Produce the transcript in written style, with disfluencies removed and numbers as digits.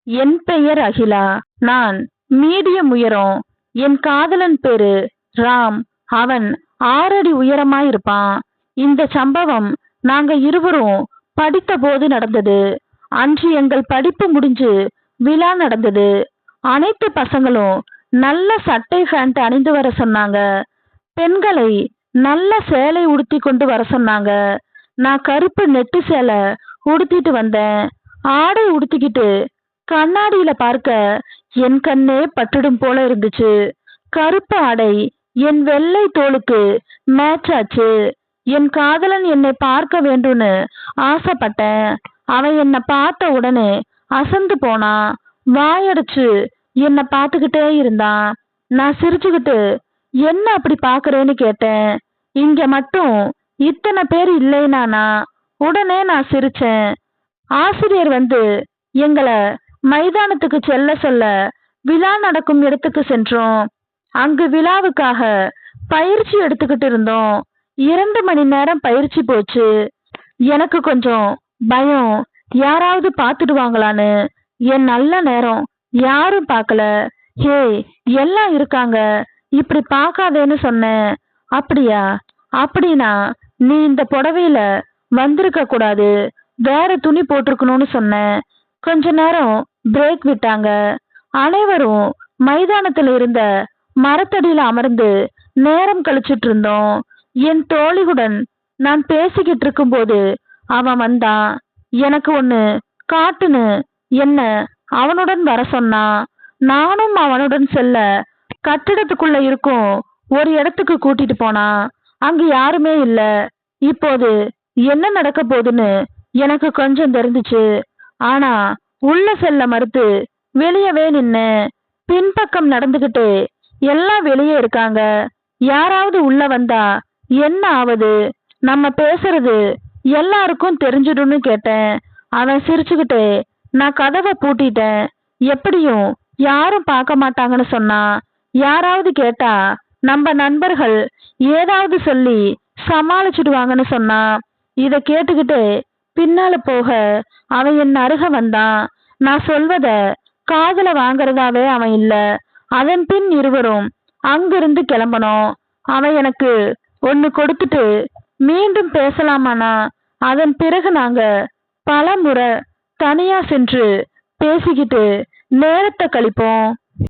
என் பெயர் அகிலா. நான் மீடியம் உயரம். என் காதலன் பேரு ராம். அவன் 6 அடி உயரமாயிருப்பான். இந்த சம்பவம் நாங்க இருவரும் படித்த போது நடந்தது. அன்று எங்கள் படிப்பு முடிஞ்சு விழா நடந்தது. அனைத்து பசங்களும் நல்ல சட்டை பேண்ட் அணிந்து வர சொன்னாங்க. பெண்களை நல்ல சேலை உடுத்தி கொண்டு வர சொன்னாங்க. நான் கருப்பு நெட்டு சேலை உடுத்திட்டு வந்தேன். ஆடை உடுத்திக்கிட்டு கண்ணாடியில பார்க்க என் கண்ணே பட்டுடும் போல இருந்துச்சு. கருப்பு ஆடை என் வெள்ளை தோலுக்கு மேட்ச் ஆச்சு. என் காதலன் என்னை பார்க்க வேண்டும்னு ஆசைப்பட்டேன். அவன் என்னை பார்த்த உடனே அசந்து போனான். வாயடைச்சு என்னை பார்த்துக்கிட்டே இருந்தான். நான் சிரிச்சுக்கிட்டு என்ன அப்படி பாக்குறேன்னு கேட்டேன். இங்க மட்டும் இத்தனை பேர் இல்லைனானா? உடனே நான் சிரிச்சேன். ஆசிரியர் வந்து எங்களை மைதானத்துக்கு செல்ல சொல்ல விழா நடக்கும் இடத்துக்கு சென்றோம். அங்கு விழாவுக்காக பயிற்சி எடுத்துக்கிட்டு இருந்தோம். 2 மணி நேரம் பயிற்சி போச்சு. எனக்கு கொஞ்சம் பயம், யாராவது பார்த்துடுவாங்களான்னு. என் நல்ல நேரம் யாரும் பார்க்கல. ஹே, எல்லாம் இருக்காங்க, இப்படி பார்க்காதேன்னு சொன்னேன். அப்படியா? அப்படின்னா நீ இந்த புடவையில வந்திருக்க கூடாது, வேற துணி போட்டிருக்கணும்னு சொன்னேன். கொஞ்ச நேரம் பிரேக் விட்டாங்க. அனைவரும் மைதானத்துல இருந்த மரத்தடியில அமர்ந்து நேரம் கழிச்சிட்டு இருந்தோம். என் தோழியுடன் நான் பேசிக்கிட்டு இருக்கும்போது அவன் வந்தான். எனக்கு ஒண்ணு காட்டுன்னு என்ன அவனுடன் வர சொன்னான். நானும் அவனுடன் செல்ல கட்டிடத்துக்குள்ள இருக்கும் ஒரு இடத்துக்கு கூட்டிட்டு போனான். அங்க யாருமே இல்ல. இப்போது என்ன நடக்க போகுதுன்னு எனக்கு கொஞ்சம் தெரிஞ்சுச்சு. ஆனா உள்ள செல்ல மறுத்து வெளியவே நின்னு பின்பக்கம் நடந்துகிட்டு எல்லாம் வெளியே இருக்காங்க. யாராவது உள்ள வந்தா என்ன ஆவது? நம்ம பேசுறது எல்லாருக்கும் தெரிஞ்சிடும்னு கேட்டேன். அவன் சிரிச்சுக்கிட்டே நான் கதவை பூட்டிட்டேன், எப்படியும் யாரும் பார்க்க மாட்டாங்கன்னு சொன்னான். யாராவது கேட்டா நம்ம நண்பர்கள் ஏதாவது சொல்லி சமாளிச்சுடுவாங்கன்னு சொன்னான். இத கேட்டுக்கிட்டு பின்னால போக அவன் என் அருக வந்தான். நான் சொல்வத காதுல வாங்கறதாவே அவன் இல்ல. அதன் பின் இருவரும் அங்கிருந்து கிளம்பணும். அவன் எனக்கு ஒன்னு கொடுத்துட்டு மீண்டும் பேசலாமானா? அதன் பிறகு நாங்க பல முறை தனியா சென்று பேசிக்கிட்டு நேரத்தை கழிப்போம்.